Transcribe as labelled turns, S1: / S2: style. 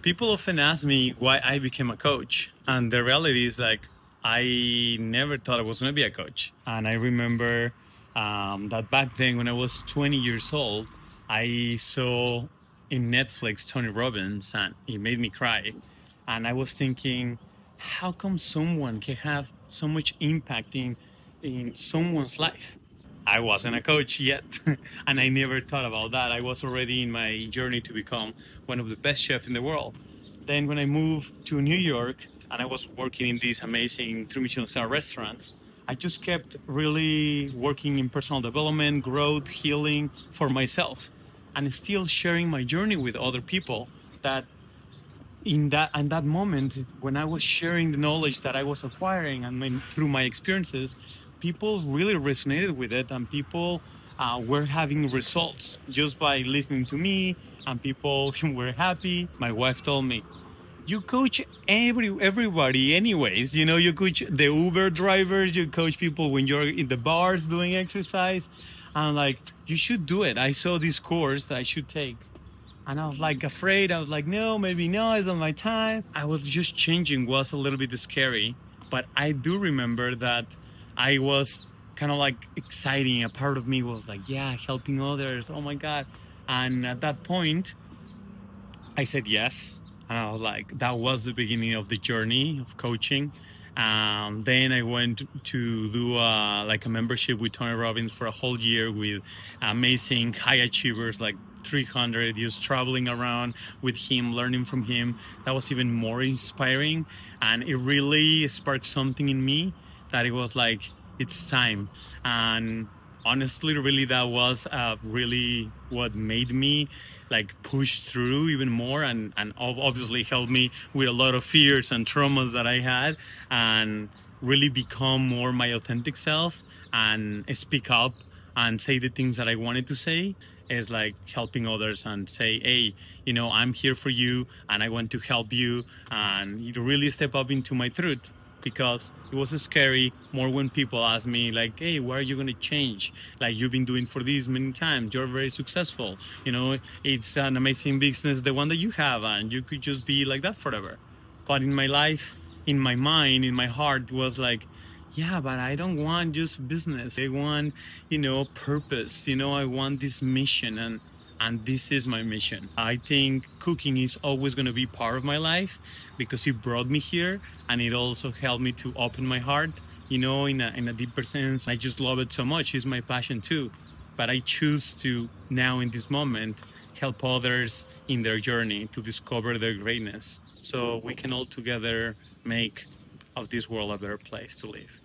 S1: People often ask me why I became a coach. And the reality is like, I never thought I was going to be a coach. And I remember that back then when I was 20 years old, I saw in Netflix Tony Robbins and it made me cry. And I was thinking, how come someone can have so much impact in someone's life? I wasn't a coach yet, and I never thought about that. I was already in my journey to become one of the best chefs in the world. Then, when I moved to New York and I was working in these amazing three Michelin star restaurants, I just kept really working in personal development, growth, healing for myself, and still sharing my journey with other people. That in that moment when I was sharing the knowledge that I was acquiring and through my experiences, people really resonated with it, and people were having results just by listening to me, and people were happy. My wife told me, "You coach everybody, anyways. You know, you coach the Uber drivers, you coach people when you're in the bars doing exercise." And I'm like, "You should do it. I saw this course that I should take." And I was like afraid. I was like, no, maybe no, it's not my time. I was just changing was a little bit scary. But I do remember that I was kind of like exciting. A part of me was like, yeah, helping others. Oh my God. And at that point, I said yes. And I was like, that was the beginning of the journey of coaching. Then I went to do like a membership with Tony Robbins for a whole year with amazing high achievers like 300, just traveling around with him, learning from him. That was even more inspiring. And it really sparked something in me that it was like, it's time. And honestly, really, that was really what made me like push through even more, and obviously helped me with a lot of fears and traumas that I had, and really become more my authentic self and speak up and say the things that I wanted to say, is like helping others and say, hey, you know, I'm here for you and I want to help you, and you really step up into my truth. Because it was scary more when people ask me like, hey, what are you going to change? Like, you've been doing for this many times, you're very successful, you know, it's an amazing business, the one that you have, and you could just be like that forever. But in my life, in my mind, in my heart, was like, yeah, but I don't want just business. I want, you know, purpose. You know, I want this mission, and this is my mission. I think cooking is always going to be part of my life because it brought me here, and it also helped me to open my heart, you know, in a deeper sense. I just love it so much. It's my passion too. But I choose to now in this moment help others in their journey to discover their greatness so we can all together make of this world a better place to live.